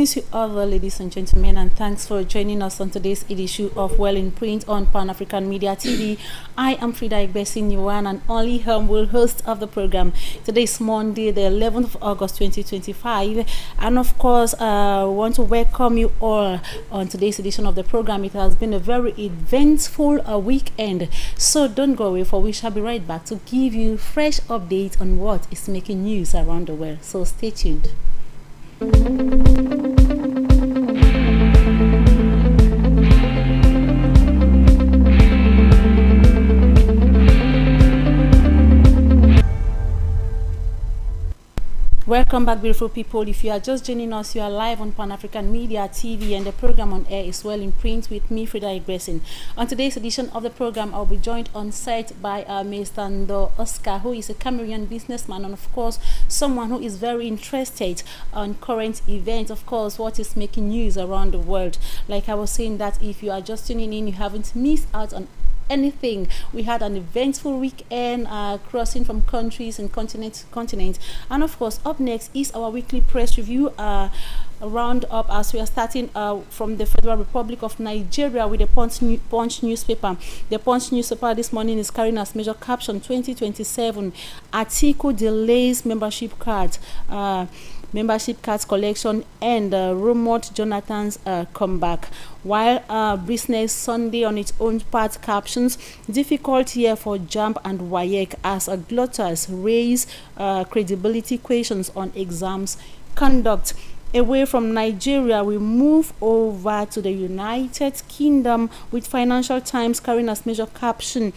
Greetings, you other ladies and gentlemen, and thanks for joining us on today's edition of Well in Print on Pan African Media TV. I am Frida Egbeson, your one and only humble host of the program. Today is Monday, the 11th of August 2025, and of course, I want to welcome you all on today's edition of the program. It has been a very eventful weekend, so don't go away, for we shall be right back to give you fresh updates on what is making news around the world. So stay tuned. Welcome back, beautiful people. If you are just joining us, you are live on Pan African Media TV, and the program on air is Well in Print with me, Frida Egbeson. On today's edition of the program, I'll be joined on site by Mr. Ndoh Oscar, who is a Cameroonian businessman and, of course, someone who is very interested on current events, of course, what is making news around the world. Like I was saying, that if you are just tuning in, you haven't missed out on anything. We had an eventful weekend, crossing from countries and continent, and of course, up next is our weekly press review, a roundup, as we are starting from the Federal Republic of Nigeria with the Punch newspaper. The Punch newspaper this morning is carrying as major caption 2027 Atiku delays membership cards collection and rumored Jonathan's comeback. While Business Sunday on its own part captions difficult year for JAMB and WAEC as glutters raise credibility questions on exams conduct. Away from Nigeria, we move over to the United Kingdom with Financial Times carrying as major caption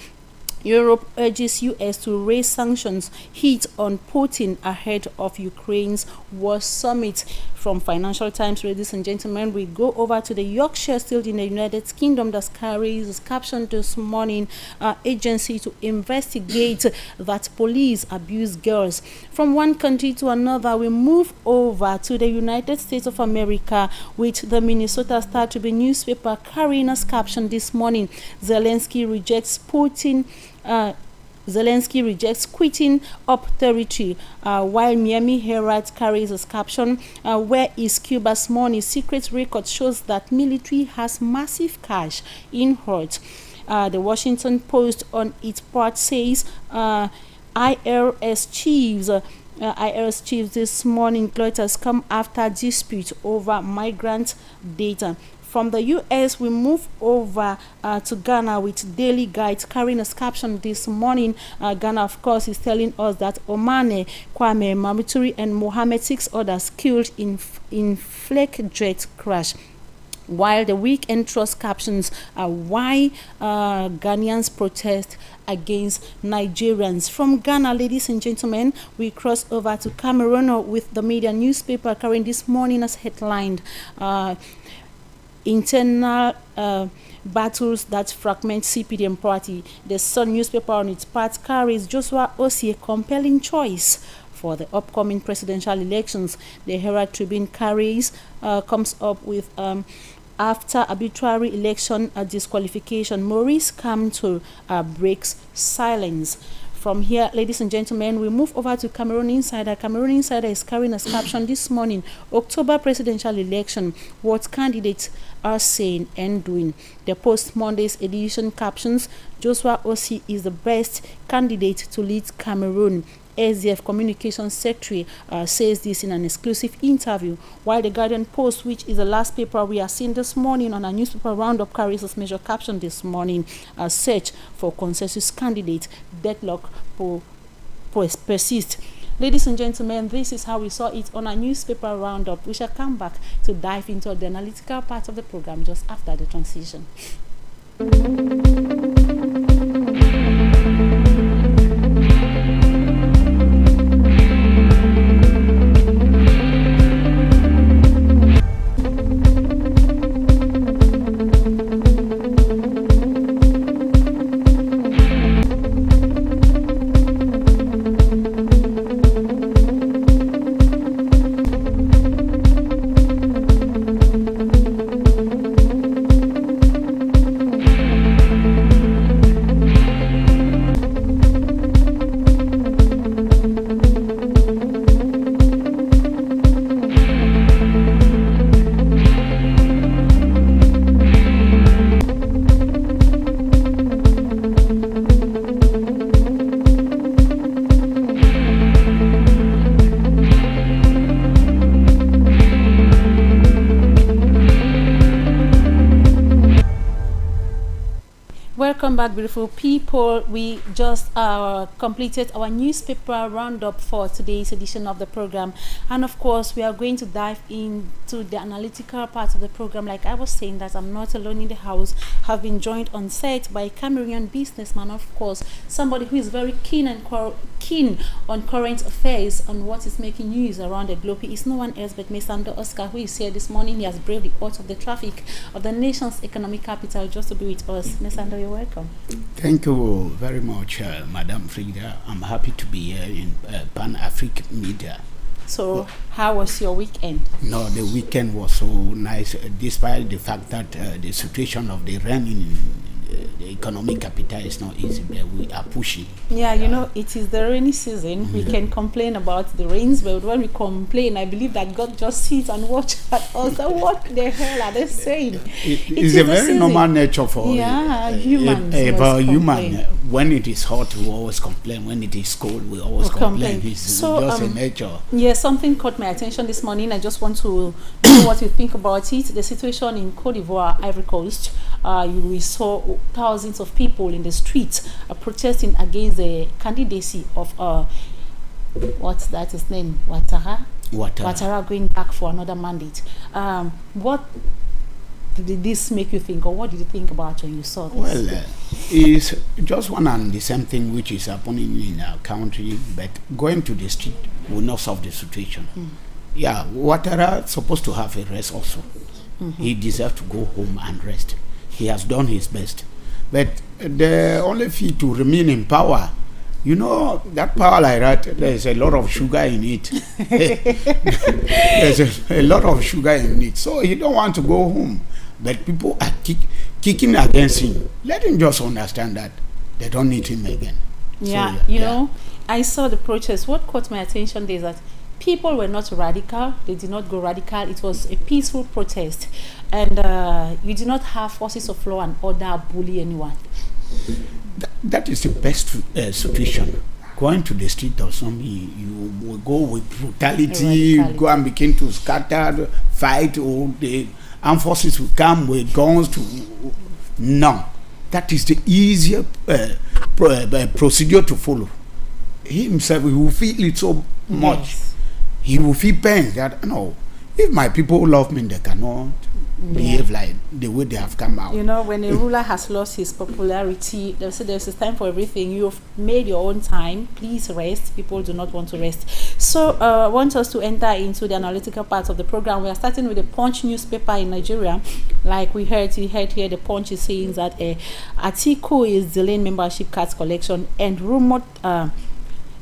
Europe urges US to raise sanctions heat on Putin ahead of Ukraine's war summit. From Financial Times, ladies and gentlemen, we go over to the Yorkshire, still in the United Kingdom, that carries caption this morning, agency to investigate that police abuse girls. From one country to another, we move over to the United States of America with the Minnesota Star Tribune newspaper carrying as caption this morning, Zelensky rejects quitting up territory, while Miami Herald carries as caption, where is Cuba's money? Secret record shows that military has massive cash in hoard. The Washington Post on its part says IRS chiefs this morning glutters come after dispute over migrant data. From the U.S., we move over to Ghana with Daily Guide carrying a caption this morning. Ghana, of course, is telling us that Omane, Kwame, Mamituri, and Mohammed, 6 others killed in flake jet crash. While the Weekend Trust captions why Ghanaians protest against Nigerians. From Ghana, ladies and gentlemen, we cross over to Cameroon with the media newspaper carrying this morning as headlined internal battles that fragment CPDM party. The Sun newspaper on its part carries Joshua Osi, a compelling choice for the upcoming presidential elections. The Herald Tribune comes up with after arbitrary election disqualification, Maurice Kamto breaks silence. From here, ladies and gentlemen, we move over to Cameroon Insider. Cameroon Insider is carrying a caption this morning, October presidential election, what candidates are saying and doing. The Post Monday's edition captions, Joshua Osi is the best candidate to lead Cameroon. SDF Communications Secretary says this in an exclusive interview, while the Guardian Post, which is the last paper we are seeing this morning on a newspaper roundup, carries as major caption this morning, search for consensus candidate, deadlock persist. Ladies and gentlemen, this is how we saw it on a newspaper roundup. We shall come back to dive into the analytical part of the program just after the transition. Welcome back, beautiful people. We just completed our newspaper roundup for today's edition of the program, and of course we are going to dive into the analytical part of the program. Like I was saying, that I'm not alone in the house. Have been joined on set by a Cameroonian businessman, of course, somebody who is very keen on current affairs, on what is making news around the globe. He is no one else but Mr. Ndoh Oscar, who is here this morning. He has braved the odds of the traffic of the nation's economic capital just to be with us. Mr. Ndoh, you're welcome. Thank you very much, Madam Frida. I'm happy to be here in Pan-African Media. So, how was your weekend? No, the weekend was so nice, despite the fact that the situation of the rain in the economic capital is not easy, but we are pushing. Yeah, you know, it is the rainy season. We can complain about the rains, but when we complain, I believe that God just sits and watches at us. What the hell are they saying? It is a very normal nature for humans. Human. When it is hot, we always complain. When it is cold, we always complain. It's just a nature. Yeah, something caught my attention this morning. I just want to know what you think about it. The situation in Cote d'Ivoire, Ivory Coast. We saw thousands of people in the streets protesting against the candidacy of what's that his name, Ouattara going back for another mandate. What did this make you think, or what did you think about when you saw this? Well, it's just one and the same thing which is happening in our country, but going to the street will not solve the situation. Yeah, Ouattara is supposed to have a rest also. He deserves to go home and rest. He has done his best. But the only fee to remain in power, you know, that power like that, there's a lot of sugar in it. There's a lot of sugar in it. So he don't want to go home. But people are kicking against him. Let him just understand that they don't need him again. Yeah, so, you know, I saw the protest. What caught my attention there is that people were not radical. They did not go radical. It was a peaceful protest. And you do not have forces of law and order bully anyone. That is the best situation. Going to the street or something, you will go with brutality, go and begin to scatter, fight, or the armed forces will come with guns to... No. That is the easier procedure to follow. He himself, he will feel it so much. Yes. He will feel pain that, no, if my people love me, they cannot behave like the way they have come out. You know, when a ruler has lost his popularity, they say there's a time for everything. You've made your own time. Please rest. People do not want to rest. So I want us to enter into the analytical part of the program. We are starting with the Punch newspaper in Nigeria. Like we heard here, the Punch is saying that Atiku is delaying membership cards collection and rumored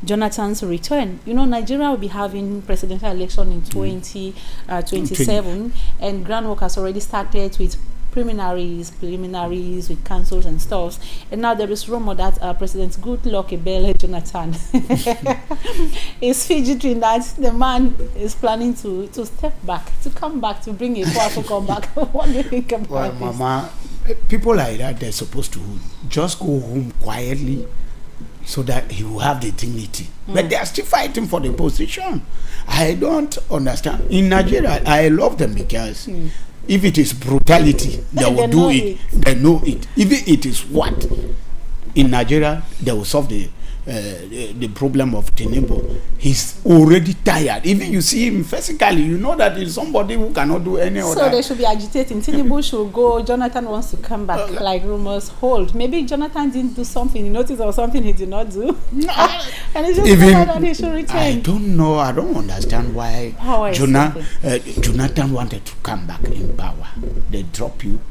Jonathan's return. You know, Nigeria will be having presidential election in 2027, and groundwork has already started with preliminaries with councils and stuff. And now there is rumor that President Goodluck Ebele Jonathan is fidgeting that the man is planning to step back, to come back, to bring a powerful comeback. What do you think about this? Mama, people like that, they're supposed to just go home quietly, so that he will have the dignity. But they are still fighting for the position. I don't understand. In Nigeria, I love them because if it is brutality, they will do it. They know it. If it is what? In Nigeria, they will solve the problem of Tinubu. He's already tired. Even you see him physically, you know that he's somebody who cannot do any other. So they should be agitating. Tinubu should go. Jonathan wants to come back, like rumors hold. Maybe Jonathan didn't do something. He noticed or something he did not do. And he just that he should return. I don't know. I don't understand why Jonathan wanted to come back in power. They drop you.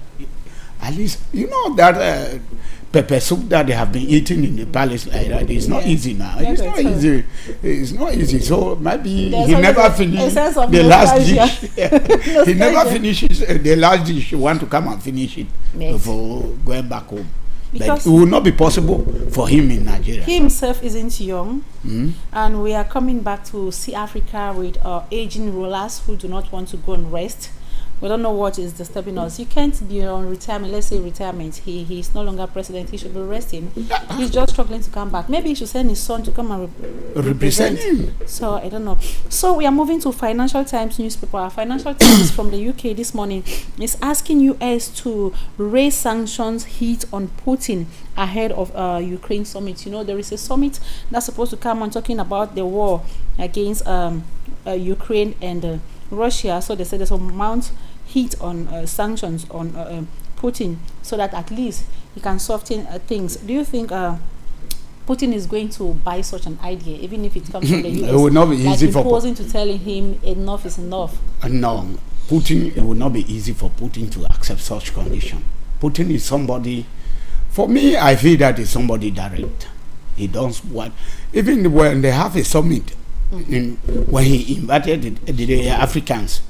At least, you know that pepper soup that they have been eating in the palace like that. It's not easy now. It's not easy. It's not easy. So maybe he never finished the last dish. He never finishes the last dish. You want to come and finish it before going back home. Because it will not be possible for him in Nigeria. He himself isn't young, and we are coming back to see Africa with aging rulers who do not want to go and rest. We don't know what is disturbing us. You can't be on retirement. Let's say retirement. He's no longer president. He should be resting. He's just struggling to come back. Maybe he should send his son to come and represent him. So I don't know. So we are moving to Financial Times newspaper. Financial Times from the UK this morning is asking US to raise sanctions heat on Putin ahead of Ukraine summit. You know, there is a summit that's supposed to come on talking about the war against Ukraine and Russia. So they said there's some mount heat on sanctions on Putin so that at least he can soften things. Do you think Putin is going to buy such an idea, even if it comes from the US? It would not be easy for imposing to telling him enough is enough. No, Putin. It would not be easy for Putin to accept such condition. Putin is somebody. For me, I feel that is somebody direct. He does what. Even when they have a summit, when he invited the Africans,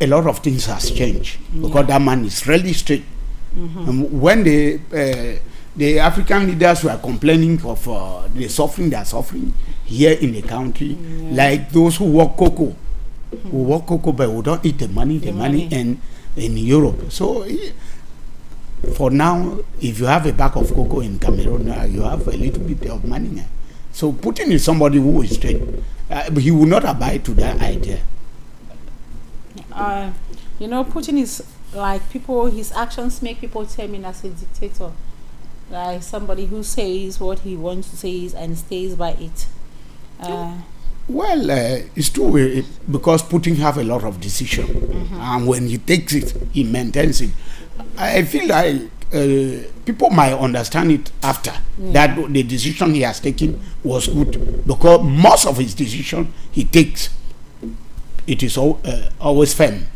a lot of things has changed because that man is really strict. And when the African leaders were complaining of the suffering they are suffering here in the country, like those who work cocoa, but who don't eat the money and in Europe. So for now, if you have a bag of cocoa in Cameroon, you have a little bit of money. So Putin is somebody who is straight. He will not abide to that idea. Putin is like people, his actions make people tame him as a dictator. Like somebody who says what he wants to say and stays by it. It's true because Putin have a lot of decision. And when he takes it, he maintains it. I feel like people might understand it after that the decision he has taken was good, because most of his decision he takes, it is always firm.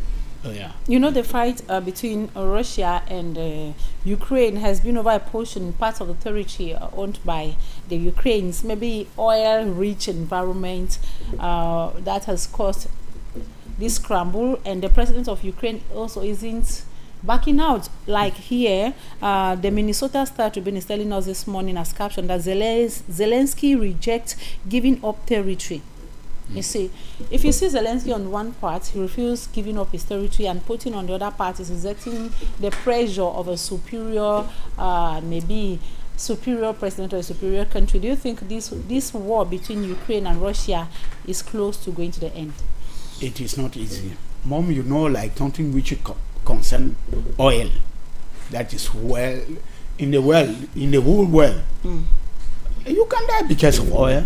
The fight between Russia and Ukraine has been over a portion, part of the territory owned by the Ukrainians, maybe oil-rich environment that has caused this scramble, and the president of Ukraine also isn't backing out. Like here, the Minnesota Star Tribune is telling us this morning as caption that Zelensky rejects giving up territory. You see, if you see Zelensky on one part, he refuses giving up his territory, and Putin on the other part is exerting the pressure of a superior, maybe superior president or a superior country. Do you think this war between Ukraine and Russia is close to going to the end? It is not easy. Mom, like something which concern oil, that is in the whole world. You can die because of oil.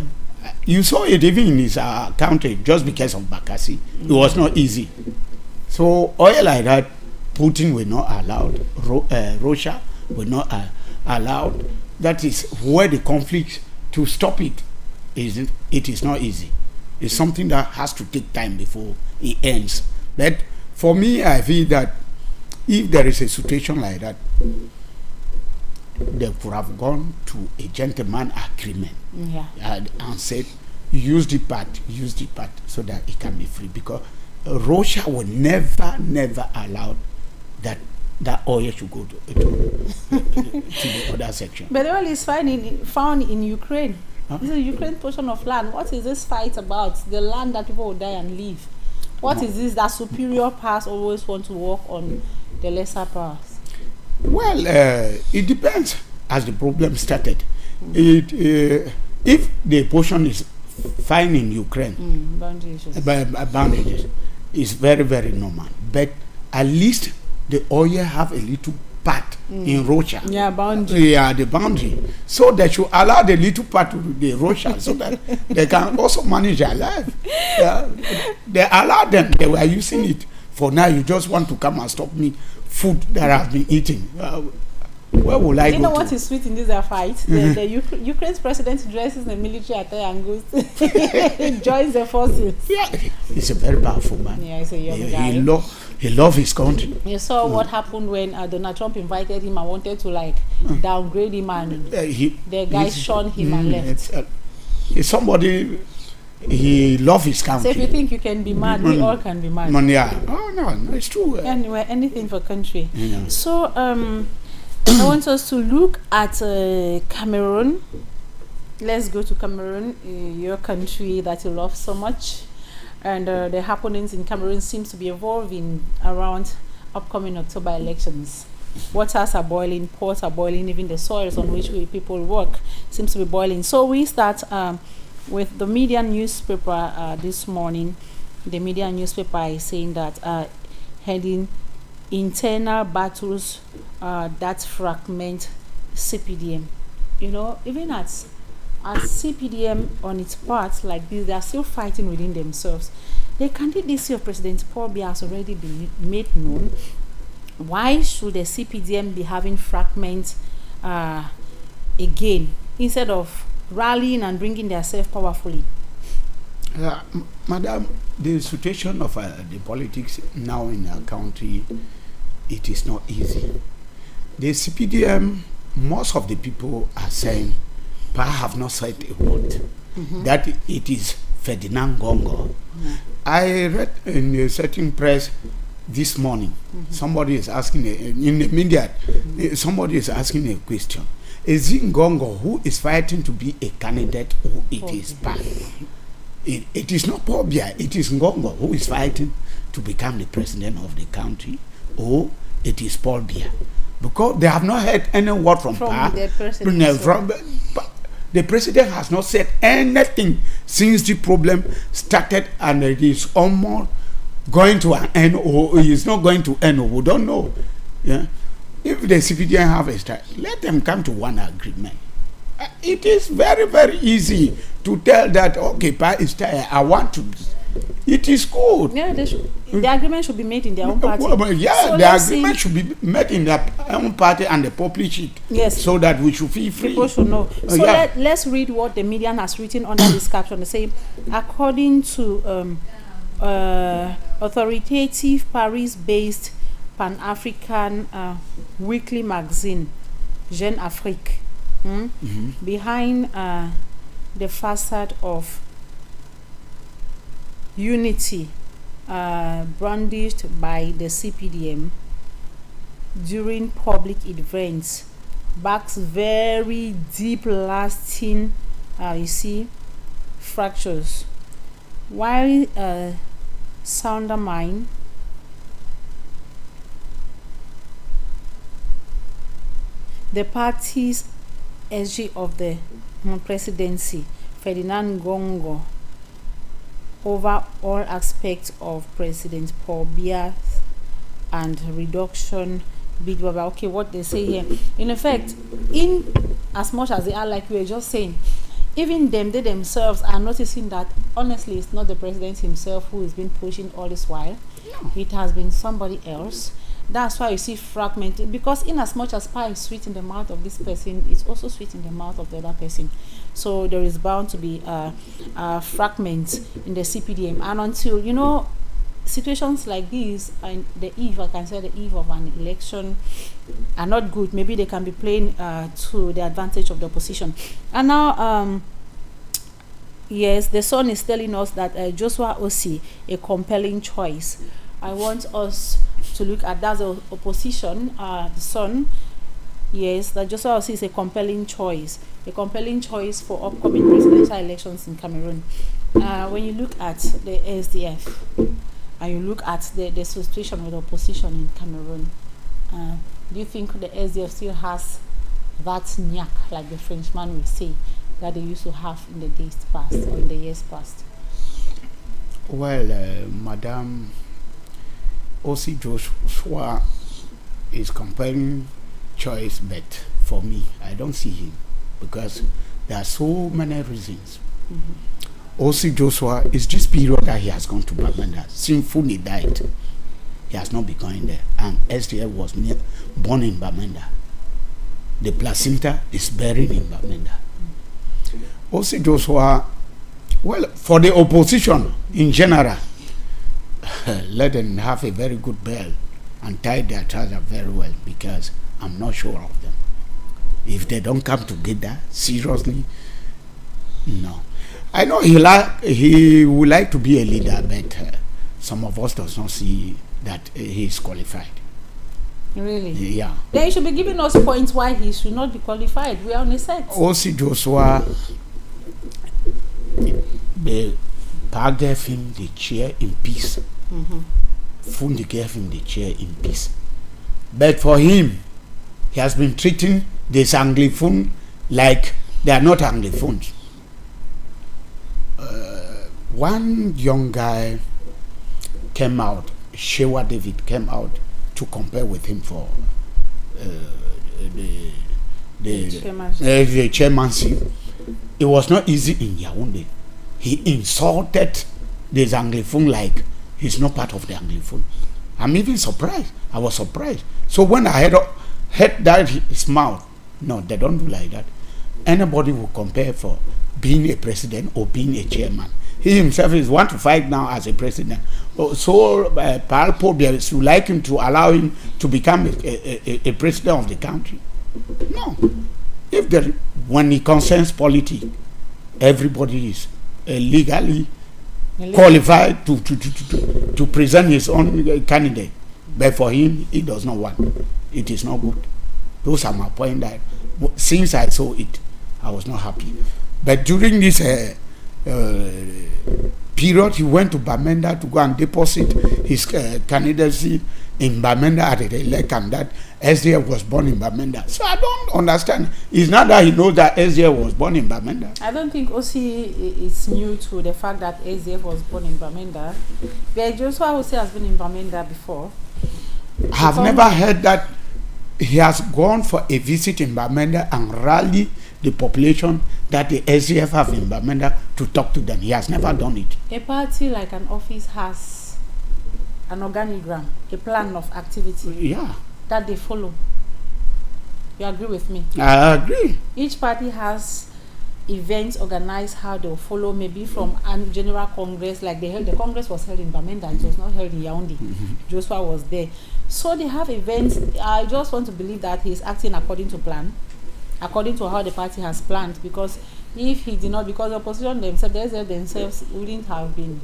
You saw it even in his country, just because of Bakassi. It was not easy. So oil like that, Putin will not allow. Russia will not allow. That is where the conflict, to stop it is not easy. It's something that has to take time before it ends. But for me, I feel that if there is a situation like that, they could have gone to a gentleman agreement and said, use the part so that it can be free, because Russia will never allow that oil should go to the other section. But the oil is found in Ukraine. This is a Ukraine portion of land. What is this fight about? The land that people will die and leave. What is this that superior powers always want to work on the lesser powers? Well, it depends. As the problem started, if the portion is fine in Ukraine, boundaries is very, very normal. But at least the oil have a little part in Russia. Boundary. The boundary. So they should allow the little part to the Russia so that they can also manage their life. They allow them. They were using it. For now, you just want to come and stop me food that I've been eating. Where will I go? You know what is sweet in this fight? The Ukraine's president dresses in the military attire and goes joins the forces. Yeah, he's a very powerful man. Yeah, he's a young guy. He loves his country. You saw what happened when Donald Trump invited him and wanted to downgrade him, and the guy shunned him and left. He's somebody. He loves his country. So if you think you can be mad, we all can be mad. Oh no, it's true. Anyway, anything for country. So I want us to look at Cameroon. Let's go to Cameroon, your country that you love so much. and the happenings in Cameroon seems to be evolving around upcoming October elections. Waters are boiling, pots are boiling, even the soils on which people work seems to be boiling. So we start with the media newspaper this morning. The media newspaper is saying that heading internal battles that fragment CPDM. You know, even as CPDM on its part like this, they are still fighting within themselves. The candidacy of President Paul Biya has already been made known. Why should the CPDM be having fragments again instead of rallying and bringing themselves powerfully? Madam, the situation of the politics now in our country, it is not easy. The CPDM, most of the people are saying, perhaps have not said a word, that it is Ferdinand Gongo. I read in a certain press this morning, somebody is asking, in the media, somebody is asking a question. Is it Gongo who is fighting to be a candidate, or it is Paul? It is not Paul Biya, it is Gongo who is fighting to become the president of the country, or it is Paul Biya. Because they have not heard any word from the president. The president has not said anything since the problem started, and it is almost going to an end, or it is not going to end, or we don't know. Yeah? If the CPDM have a strike, let them come to one agreement. It is very, very easy to tell that, okay, Pa is tired, I want to. It is good. Yeah, the agreement should be made in their own party. Yeah, so the agreement should be made in their own party and the publish it. Yes. So that we should feel free. People should know. So let's read what the media has written under this caption. They say, according to authoritative Paris-based Pan-African weekly magazine, Jeune Afrique, behind the facade of unity brandished by the CPDM during public events backs very deep lasting fractures, while sounder mind the party's SG of the presidency, Ferdinand Gongo, over all aspects of President Paul Biya and reduction big baba. Okay, what they say here, in effect, in as much as they are, like we were just saying, even they themselves are noticing that honestly it's not the president himself who has been pushing all this while. No. It has been somebody else. That's why you see fragmented, because in as much as pie is sweet in the mouth of this person, it's also sweet in the mouth of the other person. So there is bound to be fragments in the CPDM, and until situations like this and the eve of an election are not good, maybe they can be playing to the advantage of the opposition. And now yes, the Sun is telling us that Joshua Osi, a compelling choice. I want us to look at that opposition, the Sun. Yes, that Joshua Osi is a compelling choice for upcoming presidential elections in Cameroon. When you look at the SDF and you look at the situation with opposition in Cameroon, do you think the SDF still has that knack, like the Frenchman will say, that they used to have in the days past or in the years past? Well, Madam, Osi Joshua is compelling choice, but for me, I don't see him because there are so many reasons. Osi Joshua is this period that he has gone to Bamenda. Since Funi died, he has not been going there, and SDF was born in Bamenda. The placenta is buried in Bamenda. Osi Joshua, well, for the opposition in general, let them have a very good bell and tie their trousers very well, because I'm not sure of them. If they don't come together seriously, no. I know he would like to be a leader, but some of us does not see that he is qualified. Really? Yeah. Then you should be giving us points why he should not be qualified. We are on a set. Osi Joshua, Pa gave him the chair in peace. Fundi gave him the chair in peace. But for him, he has been treating this Anglophone like they are not Anglophones. One young guy came out, Shewa David came out to compare with him for the chairmanship. It was not easy in Yaoundé. He insulted this Anglophone like he's not part of the Anglophone. I'm even surprised. I was surprised. So when I heard that his mouth, no, they don't do like that. Anybody will compare for being a president or being a chairman. He himself is want to fight now as a president. So Paul Pobius would like him to allow him to become a president of the country. No. If when it concerns politics, everybody is legally qualified to present his own candidate. But for him, he does not want. It is not good. Those are my point that since I saw it, I was not happy. But during this period, he went to Bamenda to go and deposit his candidacy in Bamenda at the election that SDF was born in Bamenda. So I don't understand. It's not that he knows that SDF was born in Bamenda. I don't think OC is new to the fact that SDF was born in Bamenda. But Joshua OC has been in Bamenda before. I have never heard that he has gone for a visit in Bamenda and rally the population that the SDF have in Bamenda to talk to them. He has never done it. A party like an office has an organigram, a plan of activity that they follow. You agree with me? I agree. Each party has events organized how they'll follow, maybe from a general congress, like the congress was held in Bamenda, it was not held in Yaoundé. Joshua was there. So they have events. I just want to believe that he's acting according to plan, according to how the party has planned, because if he did not, because the opposition themselves wouldn't have been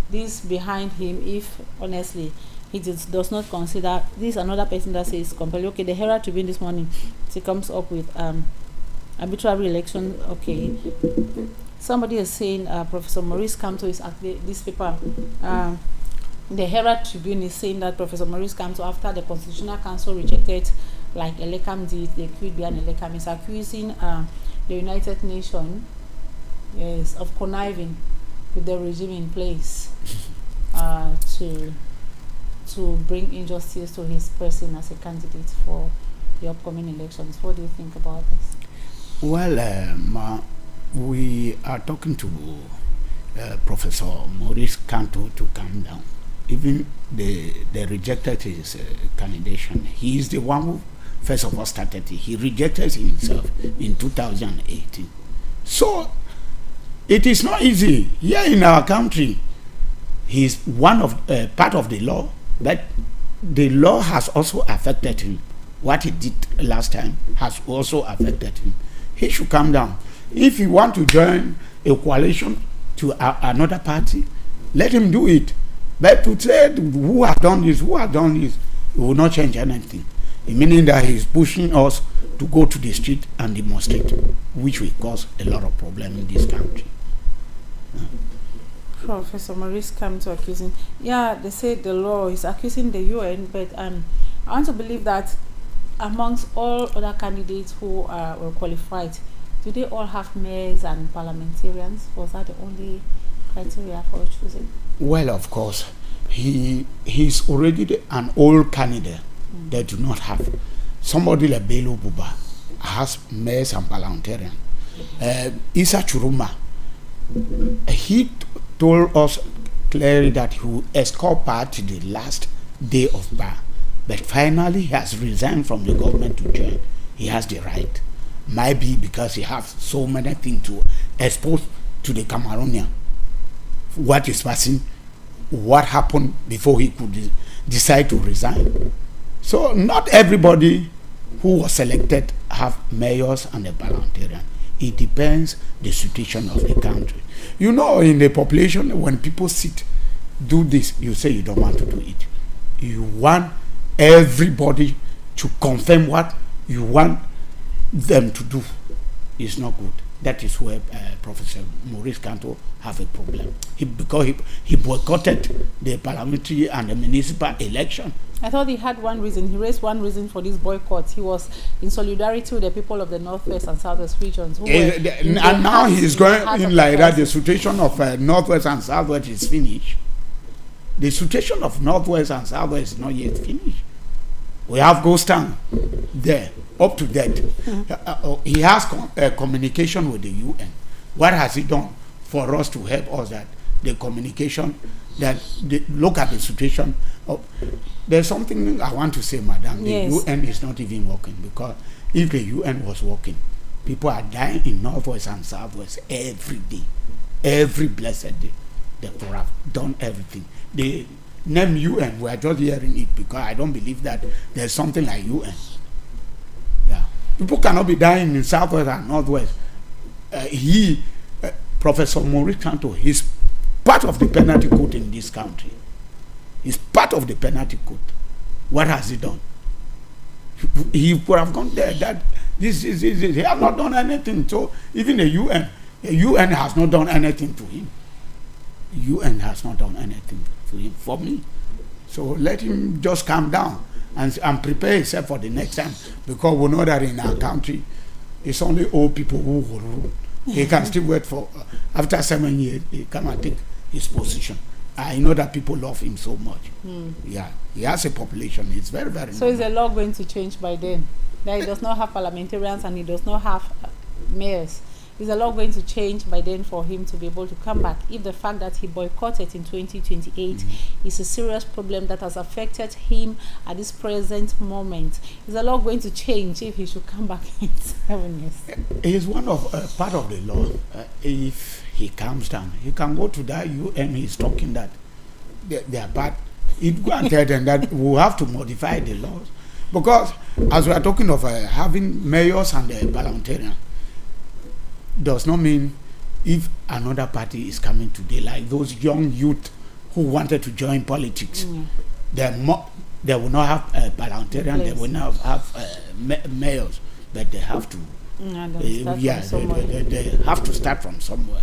this behind him if honestly he does not consider this. Another person that says completely okay. The Herald Tribune this morning, she comes up with arbitrary election. Okay, somebody is saying Professor Maurice Kamto is at this paper. The Herald Tribune is saying that Professor Maurice Kamto, after the Constitutional Council rejected like Elekam did, they could be an Elekam, is accusing the United Nations of conniving with the regime in place to bring injustice to his person as a candidate for the upcoming elections. What do you think about this? Well, we are talking to Professor Maurice Kamto to calm down. Even they rejected his candidation. He is the one who first of all started it. He rejected himself in 2018. So it is not easy. Here in our country, he is one of part of the law, but the law has also affected him. What he did last time has also affected him. He should calm down. If he want to join a coalition to another party, let him do it. But to say who has done this, it will not change anything. Meaning that he is pushing us to go to the street and demonstrate, which will cause a lot of problems in this country. Professor Maurice Kamto accusing, they say the law is accusing the UN, but I want to believe that amongst all other candidates who were qualified, do they all have mayors and parliamentarians? Was that the only criteria for choosing? Well, of course, he's already an old candidate. They do not have. Somebody like Bello Buba has mayors and parliamentarians. Issa Churuma, he told us clearly that he will escort party the last day of bar, but finally he has resigned from the government to join. He has the right. Might be because he has so many things to expose to the Cameroonian. What is passing, what happened before he could decide to resign. So not everybody who was selected have mayors and a parliamentarian. It depends the situation of the country. You know, in the population, when people do this, you say you don't want to do it. You want everybody to confirm what you want them to do. It's not good. That is where Professor Maurice Kanto have a problem. Because he boycotted the parliamentary and the municipal election. I thought he had one reason. He raised one reason for this boycott. He was in solidarity with the people of the Northwest and Southwest regions. And now he's going in like that. The situation of Northwest and Southwest is finished. The situation of Northwest and Southwest is not yet finished. We have Ghost Town there, up to that. He has communication with the UN. What has he done for us to help us that the communication, that look at the situation? There's something I want to say, madam. Yes. The UN is not even working, because if the UN was working, people are dying in Northwest and Southwest every day, every blessed day. They could have done everything. The name UN, we are just hearing it because I don't believe that there's something like UN. Yeah, people cannot be dying in Southwest and Northwest. Professor Maurice Kanto, he's part of the penalty code in this country. He's part of the penalty code. What has he done? He would have gone there. That this is he has not done anything. So even the UN has not done anything to him. UN has not done anything to him for me. So let him just calm down and prepare himself for the next time, because we know that in our country it's only old people who will rule. He can still wait for after 7 years he come and take his position. I know that people love him so much. Yeah, he has a population. It's very, very. So is the law going to change by then? That he does not have parliamentarians and he does not have mayors. Is the law going to change by then for him to be able to come back? If the fact that he boycotted in 2028 is a serious problem that has affected him at this present moment, is the law going to change if he should come back in 7 years? It is one of part of the law. If he comes down, he can go to that UN. He's talking that they are bad. It go and tell them that we have to modify the laws, because as we are talking of having mayors and parliamentarians, does not mean if another party is coming today, like those young youth who wanted to join politics, they will not have a parliamentarian, they will not have mayors, but they have to. They have to start from somewhere.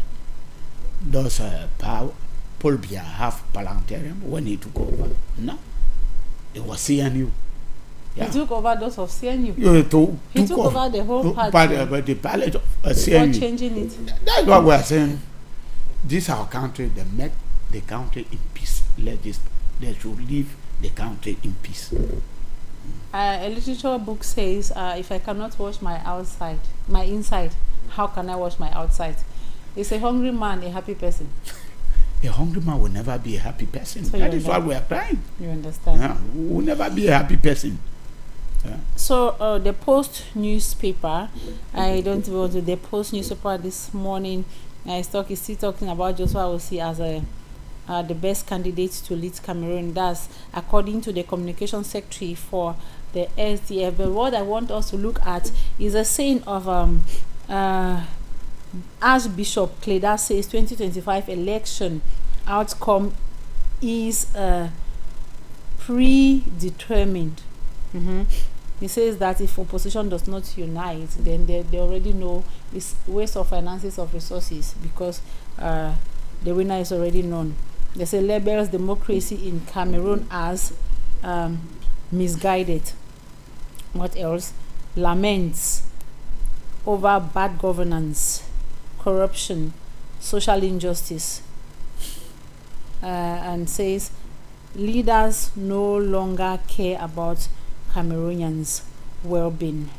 Does Paul Biya have parliamentarian when he took over? No, it was CNU. Yeah. He took over those of CNU. He took over the whole party. But the palette of CNU. For changing it. That's what we are saying. This our country. They make the country in peace. They should leave the country in peace. A literature book says, if I cannot wash my inside, how can I wash my outside? Is a hungry man a happy person? A hungry man will never be a happy person. So that is why we are crying. You understand? Yeah, we will never be a happy person. Yeah. So the Post newspaper, the Post newspaper this morning, is still talking about Joshua Ossie as the best candidate to lead Cameroon. That's according to the communication secretary for the SDF. But what I want us to look at is a saying of Archbishop Cleda says 2025 election outcome is predetermined. He says that if opposition does not unite, then they already know it's waste of finances of resources, because the winner is already known. They say labels democracy in Cameroon as misguided. What else? Laments over bad governance, corruption, social injustice, and says leaders no longer care about Cameroonians' well-being.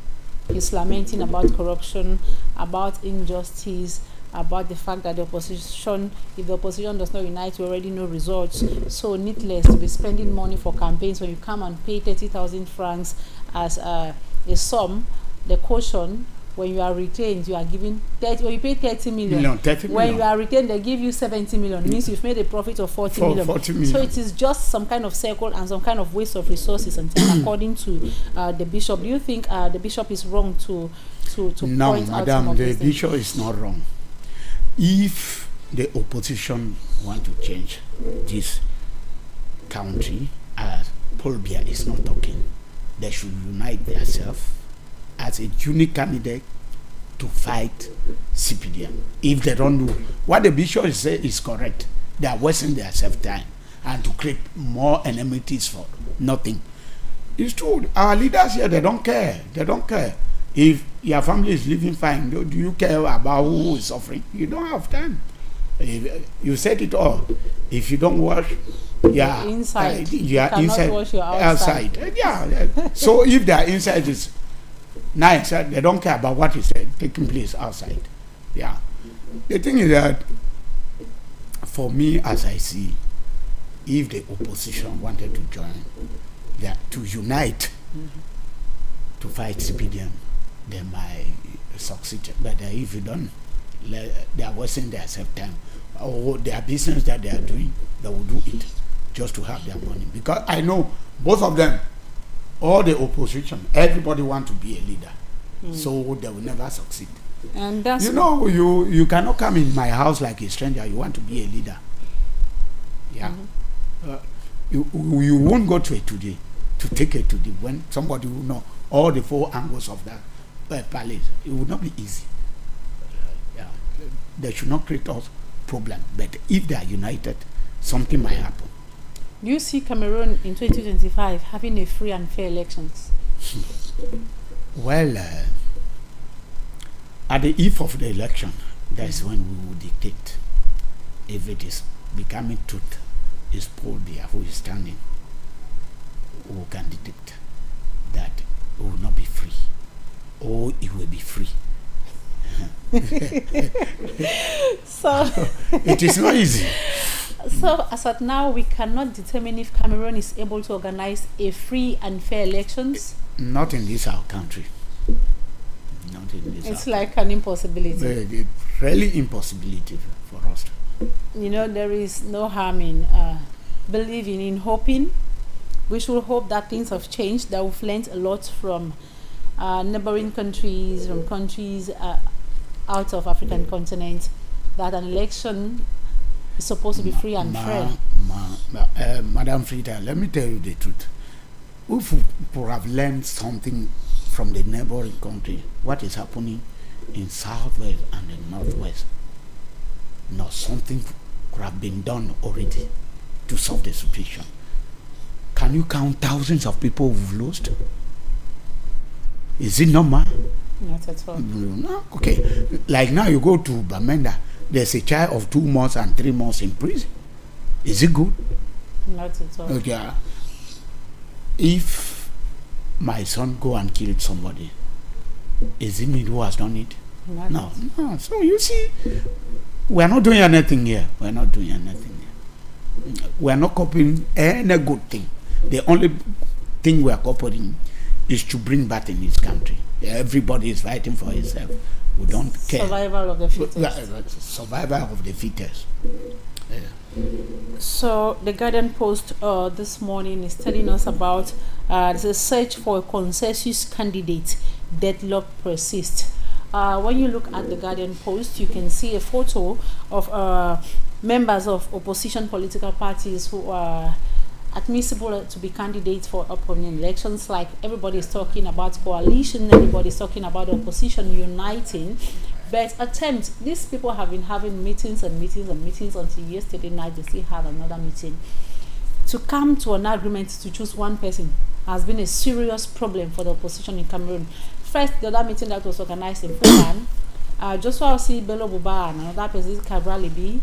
He's lamenting about corruption, about injustice, about the fact that the opposition, if the opposition does not unite, we already know results. So needless to be spending money for campaigns when you come and pay 30,000 francs as a sum, the caution. When you are retained, you are given 30. When you pay 30 million, 30 when million. You are retained, they give you 70 million. It means you've made a profit of 40 million. 40 million. So it is just some kind of circle and some kind of waste of resources. And according to the bishop, do you think the bishop is wrong to no, point out madam, some of the these things? bishop is not wrong. If the opposition want to change this country, as Paul Biya is not talking, they should unite themselves as a unique candidate to fight CPDM. If they don't do what the bishop say is correct, they are wasting their self-time and to create more enmities for nothing. It's true. Our leaders here, they don't care. They don't care. If your family is living fine, do you care about who is suffering? You don't have time. You said it all. If you don't wash, yeah, inside, you inside, wash your outside. Yeah. So if their inside is nice, they don't care about what is taking place outside. Yeah. The thing is that, for me, as I see, if the opposition wanted to join, to unite, to fight CPDM, they might succeed. But if you don't, they are wasting their self-time. Or their business that they are doing, they will do it just to have their money. Because I know both of them, all the opposition, everybody want to be a leader. So they will never succeed. And that's you cannot come in my house like a stranger. You want to be a leader. Yeah. You won't go to it today to take it today when somebody will know all the four angles of that palace. It will not be easy. Yeah. They should not create us problem. But if they are united, something might happen. Do you see Cameroon in 2025 having a free and fair elections? Well, at the eve of the election, that's when we will dictate if it is becoming truth. Is Paul there who is standing, who can detect that it will not be free, or it will be free. So it is not easy. So as at now, we cannot determine if Cameroon is able to organize a free and fair elections. Not in this our country. Not in this. It's like an impossibility. It's really impossibility for us. You know, there is no harm in believing, in hoping. We should hope that things have changed, that we've learned a lot from neighboring countries, from countries out of African continent, that an election is supposed to be free and fair. Madam Frida, let me tell you the truth. If we have learned something from the neighboring country, what is happening in Southwest and the Northwest, something could have been done already to solve the situation. Can you count thousands of people who've lost? Is it normal? Not at all. No. Okay. Like now you go to Bamenda, there's a child of 2 months and 3 months in prison. Is it good? Not at all. Okay. If my son go and kill somebody, is it me who has done it? No. So you see, we are not doing anything here. We are not doing anything here. We are not copying any good thing. The only thing we are copying is to bring back in this country. Everybody is fighting for himself. We don't care. Survival of the fittest. Survival of the fittest. Yeah. So the Guardian Post this morning is telling us about the search for a consensus candidate. Deadlock persists. When you look at the Guardian Post, you can see a photo of members of opposition political parties who are admissible to be candidates for upcoming elections. Like everybody is talking about coalition, everybody is talking about opposition uniting. But these people have been having meetings and meetings and meetings until yesterday night they still had another meeting. To come to an agreement to choose one person has been a serious problem for the opposition in Cameroon. First, the other meeting that was organized in Fulan, Joshua Osi, Bello Buba, and another person, Cabral Libi,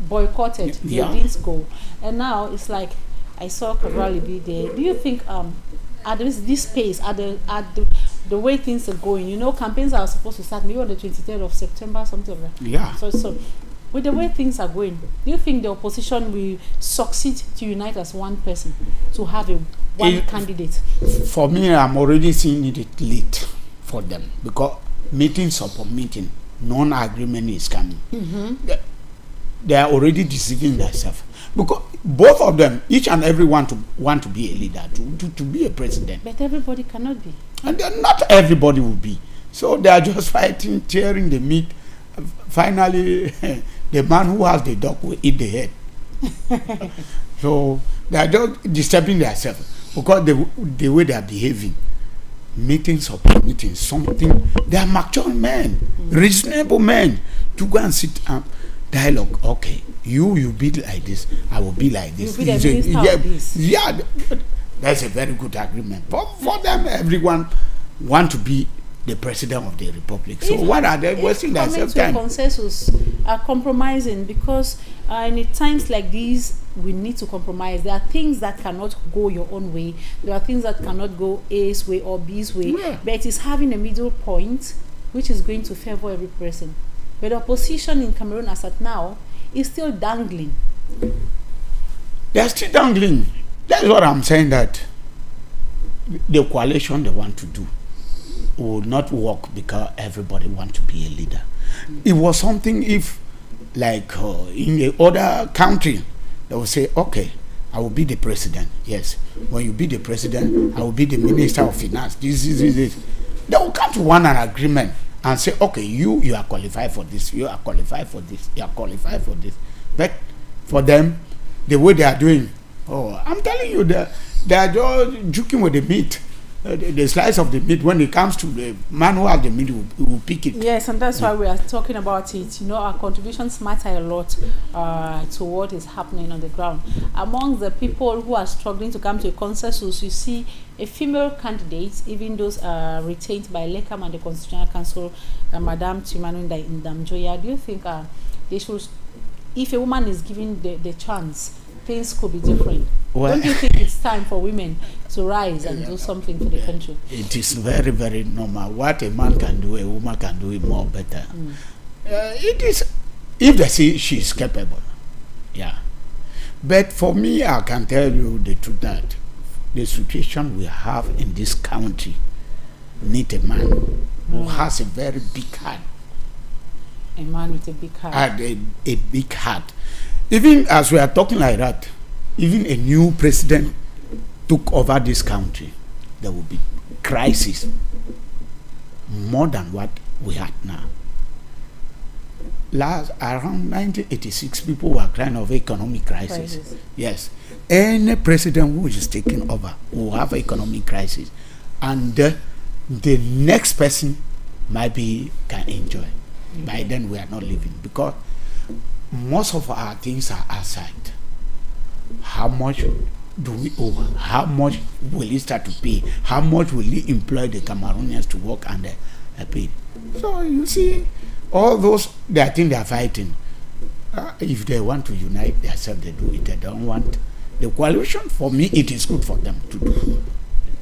boycotted. Yeah. They didn't go. And now it's like, I saw Cabral Libi there. Do you think at this pace, at the way things are going, you know, campaigns are supposed to start maybe on the 23rd of September, something like that. Yeah. So with the way things are going, do you think the opposition will succeed to unite as one person, to have one candidate? For me, I'm already seeing it late for them because meetings upon meeting, non-agreement is coming. They are already deceiving themselves because both of them, each and every one want to be a leader, to be a president. But everybody cannot be. And not everybody will be. So they are just fighting, tearing the meat. Finally, the man who has the dog will eat the head. So they are just disturbing themselves because the way they are behaving. meetings or meetings, something. They are mature men, reasonable men, to go and sit and dialogue. Okay, you be like this, I will be like this. You be the minister of this. Yeah, that's a very good agreement. For them, everyone want to be the president of the republic. So what are they wasting their self time? Consensus are compromising, because in times like these we need to compromise. There are things that cannot go your own way. There are things that cannot go A's way or B's way. Yeah. But it is having a middle point which is going to favor every person. But the opposition in Cameroon as at now is still dangling. They are still dangling. That's what I'm saying, that the coalition they want to do will not work because everybody wants to be a leader. It was something if, like in the other country, they will say, okay, I will be the president. Yes. When you be the president, I will be the minister of finance. This. They will come to one agreement and say, okay, you are qualified for this, you are qualified for this, you are qualified for this. But for them, the way they are doing, I'm telling you, they are just joking with the meat. The slice of the meat, when it comes to the man who has the meat, will pick it. Yes, and that's why we are talking about it. You know, our contributions matter a lot to what is happening on the ground. Among the people who are struggling to come to a consensus, you see a female candidate, even those retained by LECAM and the Constitutional Council, Madame Chimanu Ndamjoya. Do you think they should, if a woman is given the chance, things could be different? Well, don't you think it's time for women to rise and do something for the country? It is very, very normal. What a man can do, a woman can do it more better. It is, if they see she is capable. Yeah. But for me, I can tell you the truth, that the situation we have in this country need a man who has a very big heart. A man with a big heart. A big heart. Even as we are talking like that, even a new president took over this country, there will be crisis more than what we had now. Around 1986, people were crying of economic crisis. Yes. Any president who is taking over will have economic crisis. And the next person might be can enjoy. By then we are not living, because most of our things are outside. How much do we owe? How much will he start to pay? How much will he employ the Cameroonians to work and pay? So you see, all those, I think they are fighting. If they want to unite themselves, they do it. They don't want the coalition. For me, it is good for them to do.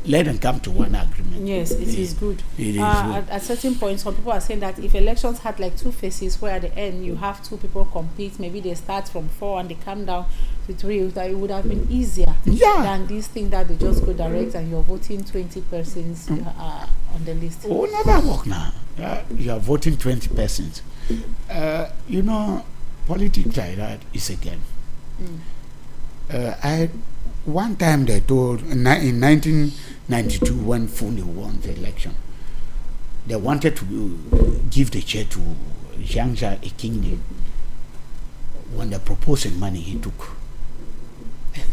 Let them come to one agreement. Yes, it is good. It is good. At certain points, some people are saying that if elections had like two phases, where at the end you have two people compete, maybe they start from 4 and they come down to 3, that it would have been easier than this thing that they just go direct and you're voting 20 persons on the list. Oh, never work now. You are voting 20 persons. You know, politics like that is a game. One time they told, in 1992, when Fundi won the election, they wanted to give the chair to Jean-Jacques Ekinde. When they proposed money, he took.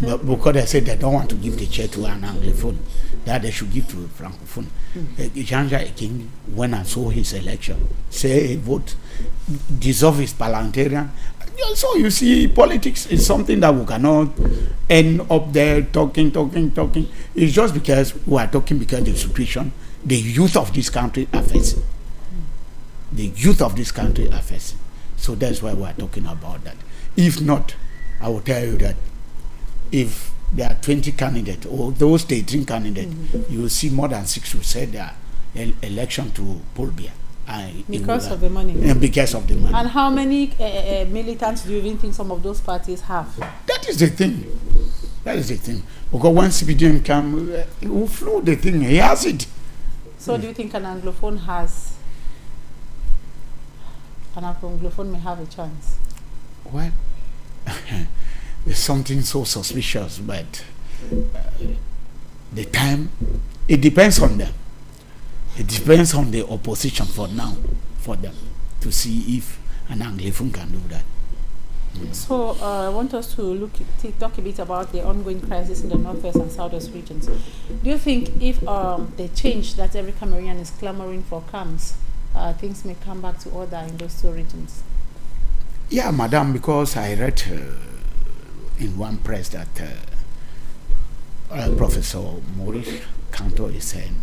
But because they said they don't want to give the chair to an Anglophone, that they should give to a Francophone. Jean-Jacques Ekinde went and saw his election, say a vote, dissolve his parliamentarian. So you see, politics is something that we cannot end up there talking. It's just because we are talking because the situation, the youth of this country are facing. The youth of this country are facing. So that's why we are talking about that. If not, I will tell you that if there are 20 candidates or those 18 candidates, you will see more than 6 who said their election to Paul Biya. Because of the money. And because of the money. And how many militants do you even think some of those parties have? That is the thing. Because when CPDM come, he will flow the thing. He has it. So do you think an Anglophone may have a chance? Well, there's something so suspicious, but the time, it depends on them. It depends on the opposition for now, for them to see if an Anglophone can do that. So I want us to talk a bit about the ongoing crisis in the northwest and southwest regions. Do you think if the change that every Cameroonian is clamoring for comes, things may come back to order in those two regions? Yeah, madam, because I read in one press that Professor Maurice Kanto is saying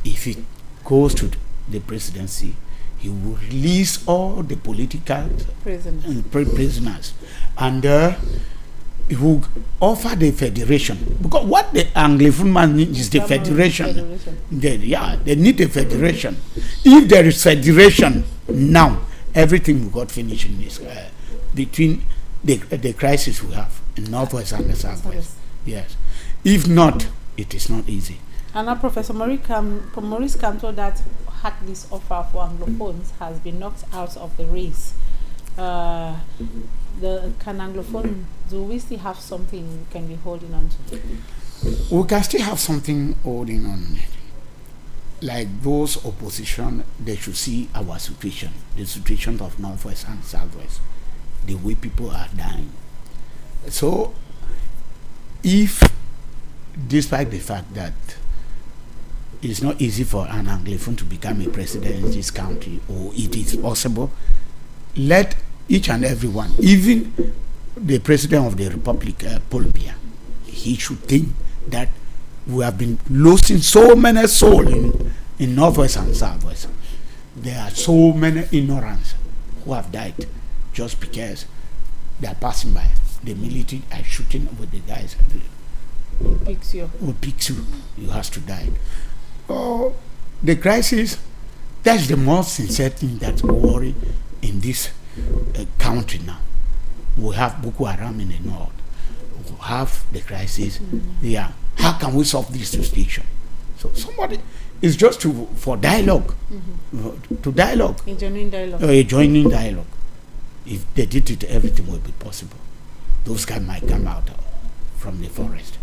if he goes to the presidency, he will release all the political prisoners, and he will offer the federation, because what the Anglophone man needs is the federation. They need a federation. If there is federation now, everything will got finished in this between the crisis we have in northwest and the southwest. Yes, if not, it is not easy. And now Professor Maurice Kanto that had this offer for Anglophones has been knocked out of the race. Can Anglophone, do we still have something we can be holding on to? We can still have something holding on. Like those opposition, they should see our situation, the situation of northwest and southwest, the way people are dying. So, if, despite the fact that it's not easy for an Anglophone to become a president in this country, or it is possible, let each and everyone, even the president of the Republic, Paul Biya, he should think that we have been losing so many souls in northwest and southwest. There are so many ignorants who have died just because they are passing by. The military are shooting with the guys who picks you. You have to die. Oh, the crisis, that's the most sincere thing that's worrying in this country now. We have Boko Haram in the north. We have the crisis. Yeah. How can we solve this situation? So somebody is just for dialogue, to dialogue. A genuine dialogue. A genuine dialogue. If they did it, everything will be possible. Those guys might come out from the forest.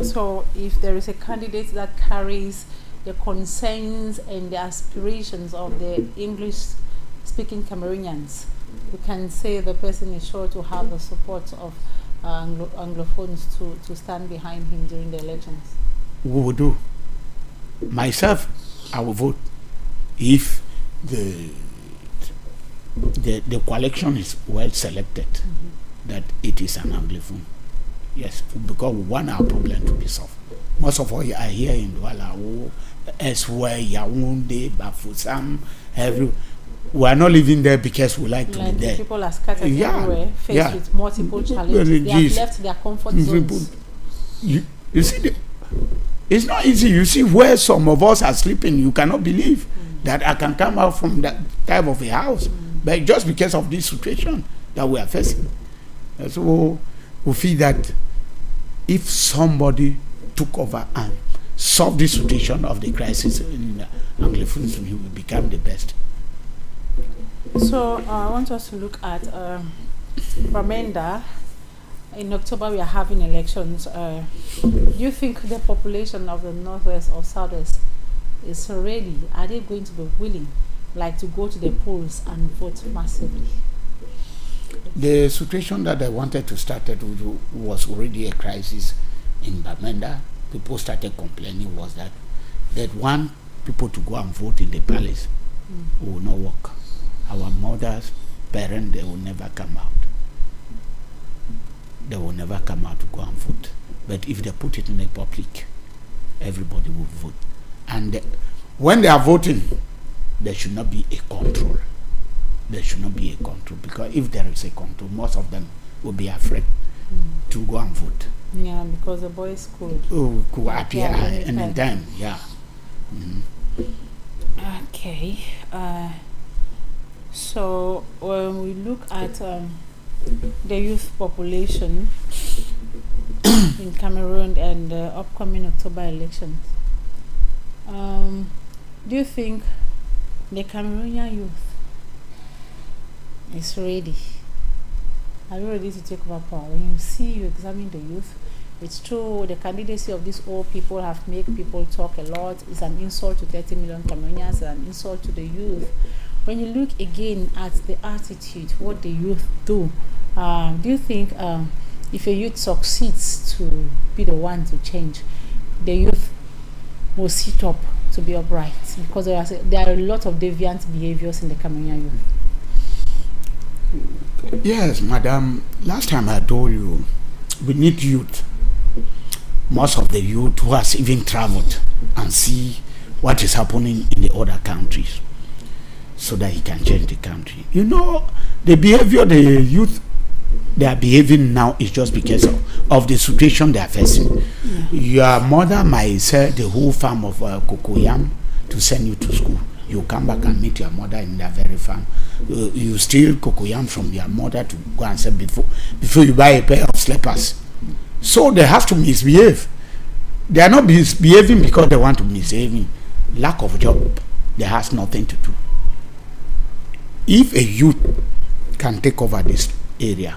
So if there is a candidate that carries the concerns and the aspirations of the English-speaking Cameroonians, we can say the person is sure to have the support of Anglophones to stand behind him during the elections. We will do. Myself, I will vote if the coalition is well selected, that it is an Anglophone. Yes, because we want our problem to be solved. Most of all are here in Douala, elsewhere, Yaoundé, Bafoussam, we are not living there because we like to be there. People are scattered everywhere, faced with multiple challenges. They have left their comfort zones. You see, it's not easy. You see where some of us are sleeping, you cannot believe that I can come out from that type of a house, but just because of this situation that we are facing. So we feel that if somebody took over and solved this situation of the crisis in Anglophones, he will become the best. So I want us to look at Bamenda. In October we are having elections. Do you think the population of the northwest or southwest is ready? Are they going to be willing, like, to go to the polls and vote massively? The situation that I wanted to start with was already a crisis in Bamenda. People started complaining was that they want people to go and vote in the palace. It will not work. Our mothers, parents, they will never come out. They will never come out to go and vote. But if they put it in the public, everybody will vote. And when they are voting, there should not be a control. There should not be a control, because if there is a control, most of them will be afraid to go and vote. Yeah, because the boys could appear any time. Yeah. Okay. So when we look at the youth population in Cameroon and the upcoming October elections, do you think the Cameroonian youth is ready? Are you ready to take over power? When you examine the youth, it's true the candidacy of these old people have made people talk a lot. It's an insult to 30 million Cameroonians, it's an insult to the youth. When you look again at the attitude, what the youth do, Do you think if a youth succeeds to be the one to change, the youth will sit up to be upright? Because there are a lot of deviant behaviors in the Cameroonian youth. Yes, madam. Last time I told you, we need youth. Most of the youth who has even traveled and see what is happening in the other countries, so that he can change the country. You know, the behavior the youth they are behaving now is just because of the situation they are facing. Your mother might sell the whole farm of cocoyam to send you to school. You come back and meet your mother in that very farm. You steal cocoyam from your mother to go and sell before you buy a pair of slippers. So they have to misbehave. They are not misbehaving because they want to misbehave. Lack of job, there has nothing to do. If a youth can take over this area,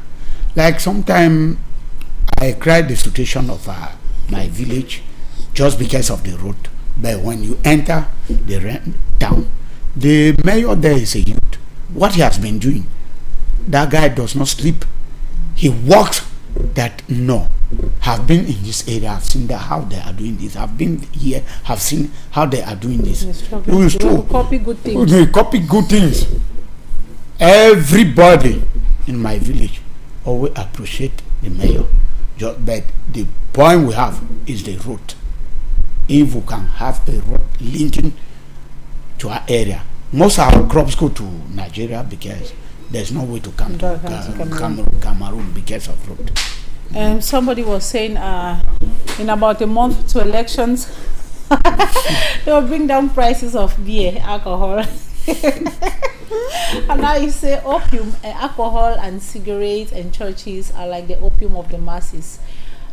like sometime I cried the situation of my village just because of the road. But when you enter the town, the mayor there is a youth. What he has been doing, that guy does not sleep. He walks that no. Have been in this area, I've seen that how they are doing this. I've been here, have seen how they are doing this. They copy good things. They copy good things. Everybody in my village always appreciate the mayor. But the point we have is the road. If we can have a road linking to our area, most of our crops go to Nigeria because there's no way to come to Cameroon because of road. Somebody was saying in about a month to elections, they will bring down prices of beer, alcohol. And now you say opium, alcohol and cigarettes and churches are like the opium of the masses.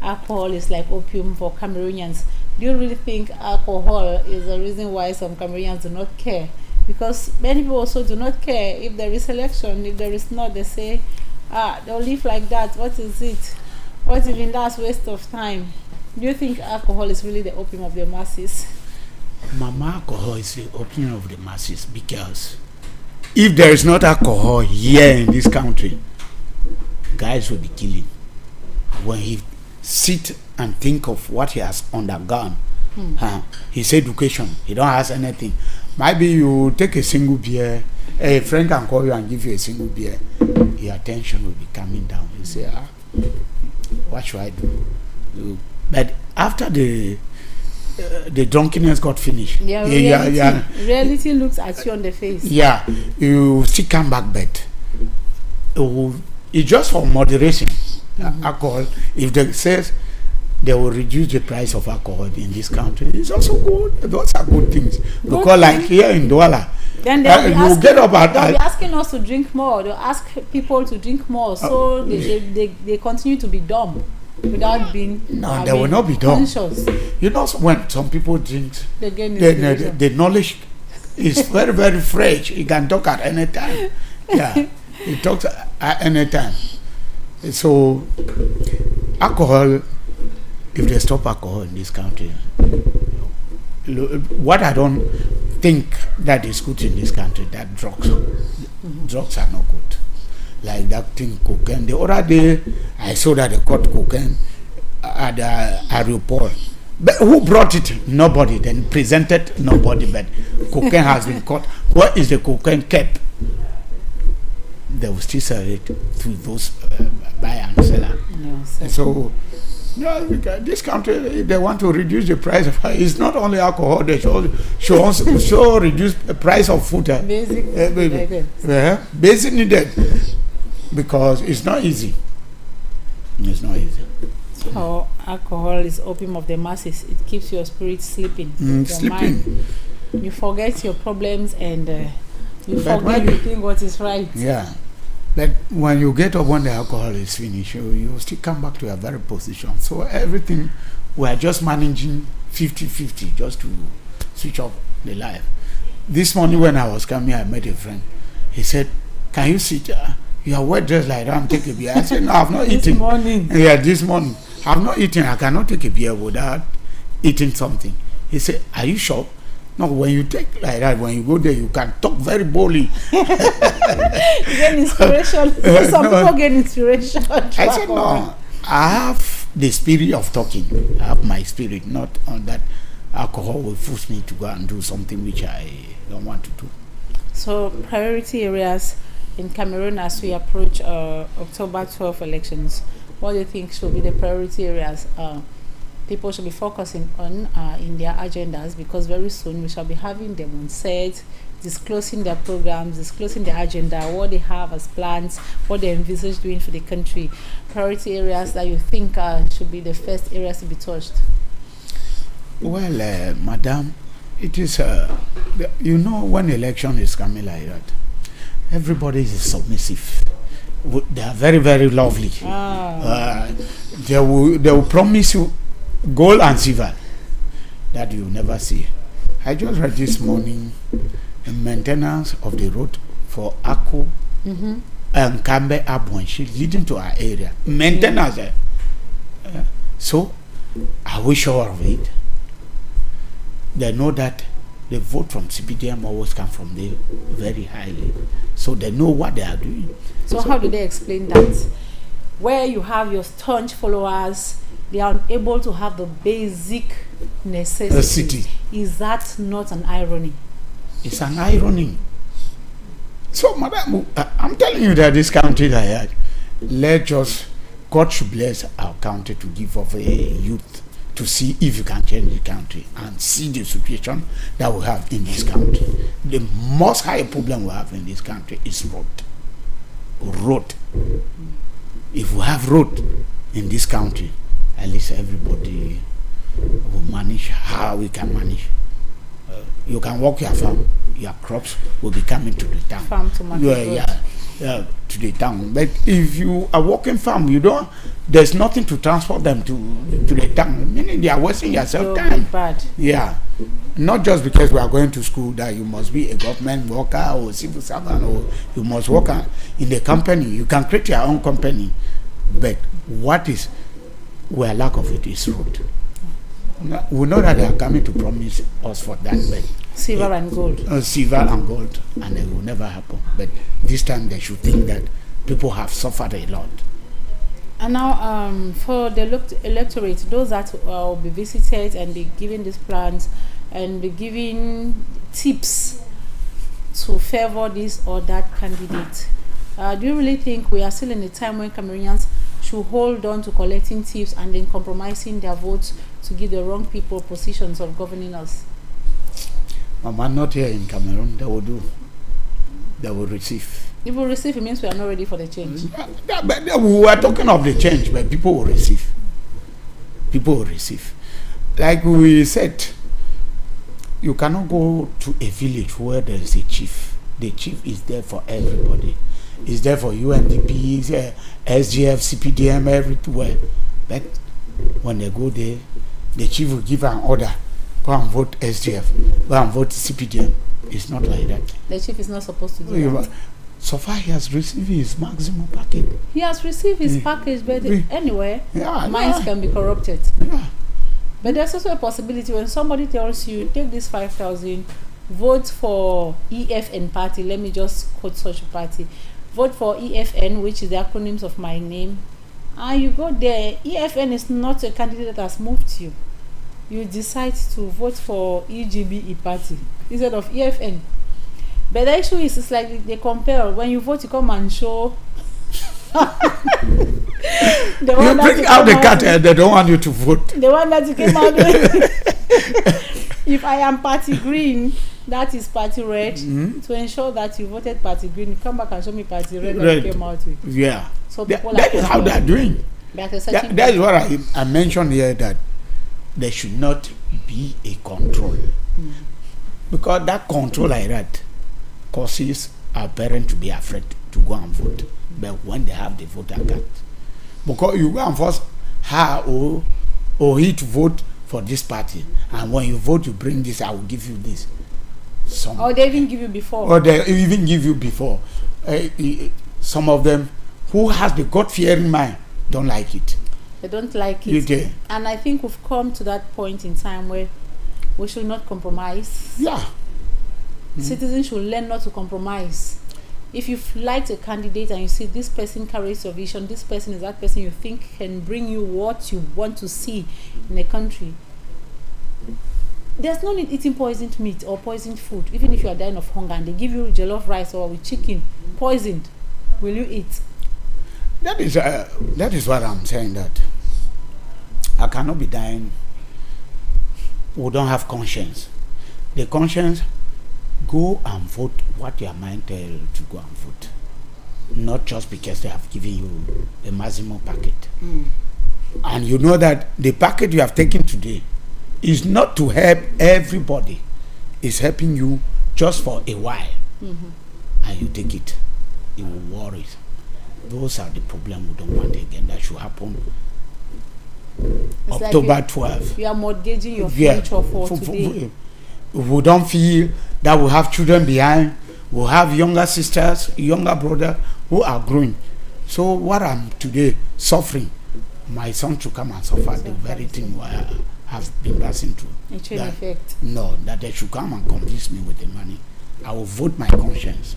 Alcohol is like opium for Cameroonians. Do you really think alcohol is the reason why some Cameroonians do not care? Because many people also do not care if there is election. If there is not, they say, they'll live like that. What is it? What even that's waste of time? Do you think alcohol is really the opium of the masses? Mama, alcohol is the opium of the masses because if there is not alcohol here in this country, guys will be killing. When he sit and think of what he has undergone, his education, he don't have anything. Maybe you take a single beer, a friend can call you and give you a single beer, your attention will be coming down. You say, what should I do? But after the drunkenness got finished, reality looks at you on the face. Yeah, you still come back, but it's just for moderation. Alcohol, if they says they will reduce the price of alcohol in this country, it's also good. Those are good things. Because like here in Douala, then they'll be asking us to drink more. They'll ask people to drink more, so they continue to be dumb without being they will not be dumb. Conscious. You know, when some people drink, the knowledge is very, very fresh. You can talk at any time. Yeah, he talks at any time. So alcohol, if they stop alcohol in this country, what I don't think that is good in this country, that drugs are not good. Like that thing, cocaine. The other day I saw that they caught cocaine at the airport. But who brought it? Nobody. Then presented nobody, but cocaine has been caught. Where is the cocaine kept? They will still sell it through those buy and seller. So this country, if they want to reduce the price of it's not only alcohol, they should also reduce the price of food. Basic needed, because it's not easy. It's not easy. So alcohol is opium of the masses. It keeps your spirit sleeping. Sleeping. You forget your problems and you forget to think what is right. Yeah. But when you get up when the alcohol is finished, you still come back to your very position. So everything, we are just managing 50-50 just to switch off the life. This morning when I was coming, I met a friend. He said, can you sit? You are well dressed like that, take a beer. I said, no, I've not eaten. This morning? Yeah, this morning. I've not eaten. I cannot take a beer without eating something. He said, are you sure? No, when you take like that, when you go there, you can talk very boldly. You gain inspiration. Some people gain inspiration. I said, no, I have the spirit of talking. I have my spirit, not on that alcohol will force me to go and do something which I don't want to do. So, priority areas in Cameroon as we approach October 12 elections, what do you think should be the priority areas people should be focusing on in their agendas? Because very soon we shall be having them on set, disclosing their programs, disclosing their agenda, what they have as plans, what they envisage doing for the country. Priority areas that you think should be the first areas to be touched. Well, madam, it is, you know, when election is coming like that, everybody is submissive. They are very, very lovely. They will promise you gold and silver that you never see. I just read this morning the maintenance of the road for Ako and Kambe Abonshi leading to our area. Maintenance. So, are we sure of it? They know that the vote from CPDM always come from there very highly. So they know what they are doing. So how do they explain that? Where you have your staunch followers, they are unable to have the basic necessities. Is that not an irony? It's an irony. So, madam, I'm telling you that this country that I had, God should bless our country to give of a youth to see if you can change the country and see the situation that we have in this country. The most high problem we have in this country is road. Road. If we have road in this country, at least everybody will manage how we can manage. You can walk your farm, your crops will be coming to the town. Farm to market. To the town. But if you are walking farm, there's nothing to transport them to the town. Meaning they are wasting yourself time. Bad. Yeah. Not just because we are going to school that you must be a government worker or civil servant or you must work in the company. You can create your own company. But where lack of it is road. We know that they are coming to promise us for that, but silver and gold. Silver and gold, and it will never happen. But this time they should think that people have suffered a lot. And now, for the electorate, those that will be visited and be given these plans and be giving tips to favor this or that candidate, do you really think we are still in a time when Cameroonians should hold on to collecting tips and then compromising their votes to give the wrong people positions of governing us? Mama, not here in Cameroon, they will do. They will receive. If we receive, it means we are not ready for the change. But we are talking of the change, but people will receive. People will receive. Like we said, you cannot go to a village where there is a chief. The chief is there for everybody. It's there for UNDP, SGF, CPDM, everywhere. But when they go there, the chief will give an order. Go and vote SGF. Go and vote CPDM. It's not like that. The chief is not supposed to do that. So far, he has received his maximum package. He has received his package, but anyway, minds can be corrupted. Yeah. But there's also a possibility when somebody tells you, take this 5,000, vote for EFN party. Let me just quote such a party. Vote for EFN, which is the acronyms of my name. And you go there. EFN is not a candidate that has moved you. You decide to vote for EGBE party instead of EFN. But the issue is, it's like they compare. When you vote, you come and show. You bring out the card and they don't want you to vote. The one that you came out with. If I am party green, that is party red. To ensure that you voted party green, you come back and show me party red that you came out with. Yeah. So that is how they are doing. That is what I mentioned here, that there should not be a control. Because that control like that causes our parents to be afraid to go and vote. But when they have the voter card, because you go and force her or he to vote for this party, and when you vote, you bring this, I will give you this. Or they even give you before. Or they even give you before. Some of them who has the God-fearing mind don't like it. They don't like it. And I think we've come to that point in time where We should not compromise. Yeah. Citizens should learn not to compromise. If you've liked a candidate and you see this person carries your vision, this person is that person you think can bring you what you want to see in a country, there's no need eating poisoned meat or poisoned food. Even if you are dying of hunger and they give you jollof rice or with chicken poisoned, will you eat? That is what I'm saying, that I cannot be dying. We don't have conscience. The conscience, go and vote what your mind tells you to go and vote. Not just because they have given you a maximum packet. And you know that the packet you have taken today is not to help everybody. It's helping you just for a while. And you take it. It will worry. Those are the problems we don't want again. That should happen It's October like 12. You are mortgaging your future for today. We don't feel that we have children behind. We have younger sisters, younger brothers who are growing. So what I'm today suffering, my son should come and suffer the very thing I have been passing through. A chain effect. No, that they should come and convince me with the money. I will vote my conscience.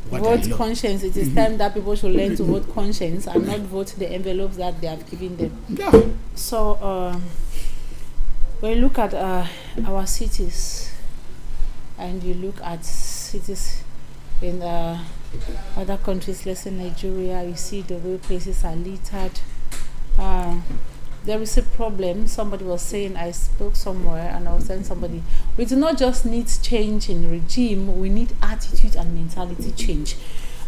Vote conscience. It is time that people should learn to vote conscience and not vote the envelopes that they have given them. Yeah. So when you look at our cities and you look at cities in other countries, let's say Nigeria, you see the way places are littered. There is a problem. Somebody was saying, I spoke somewhere and I was telling somebody, we do not just need change in regime, we need attitude and mentality change.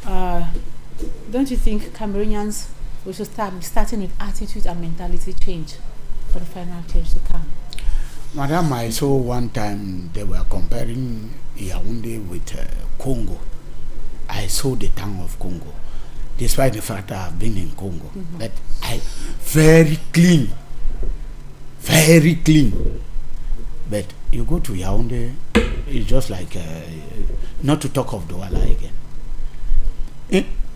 Don't you think Cameroonians, we should start starting with attitude and mentality change for the final change to come? Madam, I saw one time they were comparing Yaoundé with Congo. I saw the town of Congo, despite the fact that I've been in Congo. But very clean. But you go to Yaoundé, it's just like, not to talk of Douala again.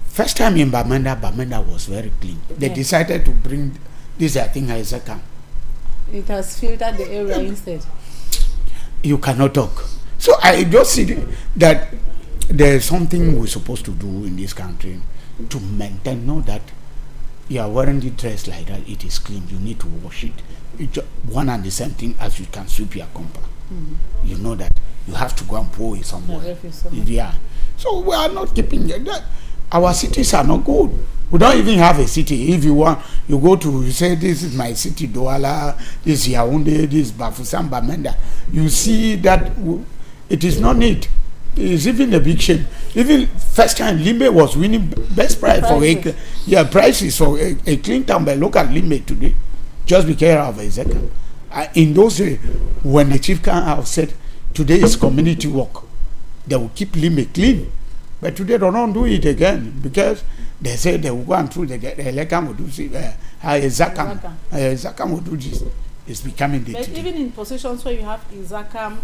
First time in Bamenda was very clean. They decided to bring this, I think, Isaac. It has filtered the area instead. You cannot talk. So I just see that there's something we're supposed to do in this country to maintain, know that you are wearing the dress like that, it is clean, you need to wash it. It's one and the same thing as you can sweep your compound. You know that you have to go and pour it somewhere. Yeah. So we are not keeping that. Our cities are not good. We don't even have a city. If you want, you go to, you say, this is my city, Douala, this is Yaoundé, this is Bafoussam, Bamenda. You see that it is not neat. It's even a big shame. Even first time Limbe was winning best prize for prices for a clean town. But look at Limbe today, just because of Ezeka. In those days, when the chief came out said, today is community work, they will keep Limbe clean. But today they don't do it again because they say they will go and through the election will do Ezekam will do this. It's becoming the But even in positions where you have Izakam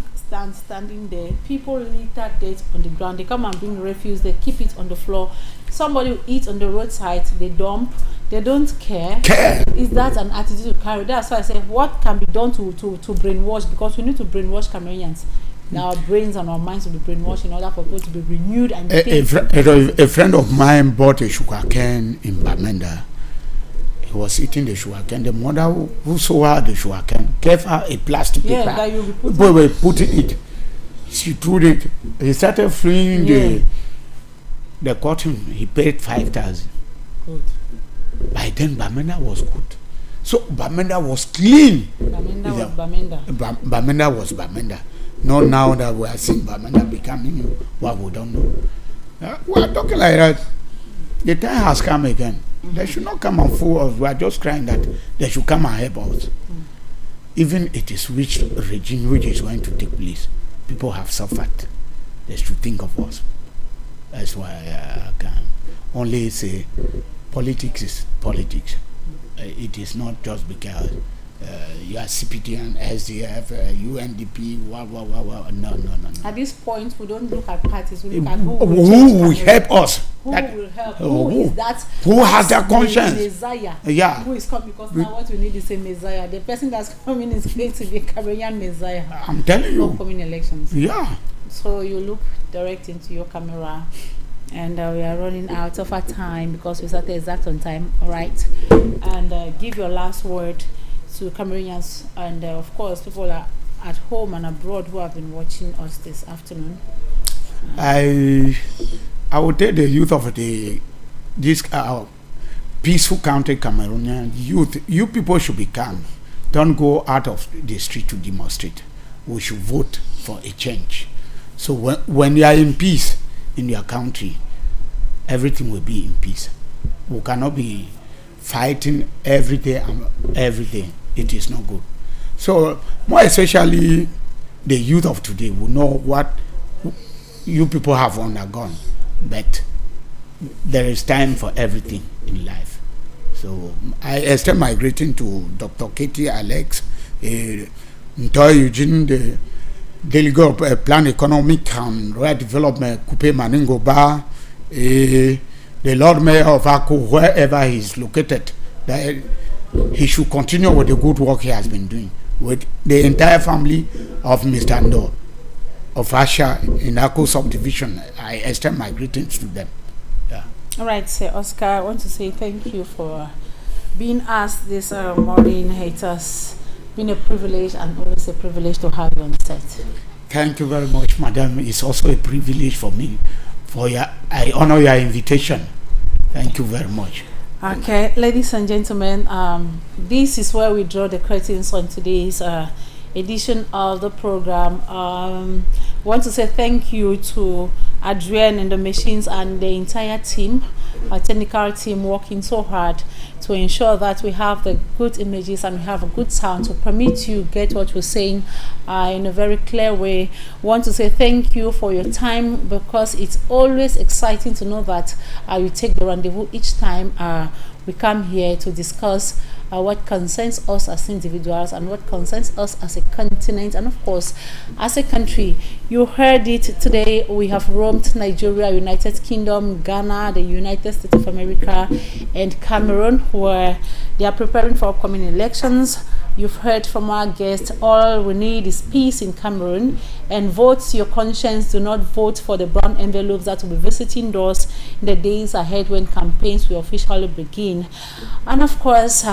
standing there, people litter dirt on the ground. They come and bring refuse, they keep it on the floor. Somebody will eat on the roadside, they dump, they don't care. Is that an attitude to carry? That's why I say, what can be done to brainwash? Because we need to brainwash Cameroonians. Our brains and our minds will be brainwashed in order for people to be renewed and a friend of mine bought a sugarcane in Bamenda. He was eating the sugarcane. The mother who saw her the sugarcane gave her a plastic paper. That you were putting it. She threw it. He started freeing the cotton. He paid 5,000. Good. By then, Bamenda was good. So Bamenda was clean. Bamenda was Bamenda. Not now that we are seeing Bamenda becoming what we don't know. We are talking like that. The time has come again. They should not come and fool us. We are just crying that they should come and help us. Even it is which regime which is going to take place. People have suffered. They should think of us. That's why I can only say politics is politics. It is not just because you are CPT and SDF, UNDP, No. At this point, we don't look at parties. We look at who will help us. Who that, will help? who Who is that? who has that conscience? Messiah. Yeah. Who is coming? Because now what we need is a Messiah. The person that's coming is going to be a Cameroonian Messiah. I'm telling you. Upcoming elections. Yeah. So you look direct into your camera, and we are running out of our time because we started exact on time. All right, and give your last word to Cameroonians, and of course people are at home and abroad who have been watching us this afternoon. I would tell the youth of this peaceful country, Cameroonian youth, you people should be calm. Don't go out of the street to demonstrate. We should vote for a change. So when you are in peace in your country, everything will be in peace. We cannot be fighting every day and every day. It is not good. So more especially the youth of today will know what you people have undergone, but there is time for everything in life. So I extend my greeting to Dr. Katie Alex, Ndoh Eugene, the delegate of Plan Economic and Rural Development, Coupe Maningoba, the Lord Mayor of Ako, wherever he is located, that he should continue with the good work he has been doing with the entire family of Mr. Ndoh of Asha in Ako subdivision. I extend my greetings to them. Yeah. All right, Sir Oscar, I want to say thank you for being asked this morning. It has been a privilege and always a privilege to have you on set. Thank you very much, madam. It's also a privilege for me. I honor your invitation. Thank you very much. Okay, ladies and gentlemen, this is where we draw the curtains on today's edition of the program. Want to say thank you to Adrian and the machines and the entire team, our technical team, working so hard to ensure that we have the good images and we have a good sound to permit you get what we're saying in a very clear way. Want to say thank you for your time, because it's always exciting to know that you take the rendezvous each time we come here to discuss what concerns us as individuals and what concerns us as a continent and of course as a country. You heard it today. We have roamed Nigeria, United Kingdom, Ghana, the United States of America, and Cameroon, where they are preparing for upcoming elections. You've heard from our guests, all we need is peace in Cameroon, and vote your conscience. Do not vote for the brown envelopes that will be visiting doors in the days ahead when campaigns will officially begin. And of course,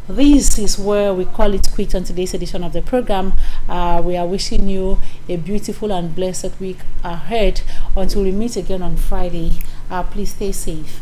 this is where we call it quit on today's edition of the program. We are wishing you a beautiful and blessed week ahead until we meet again on Friday. Please stay safe.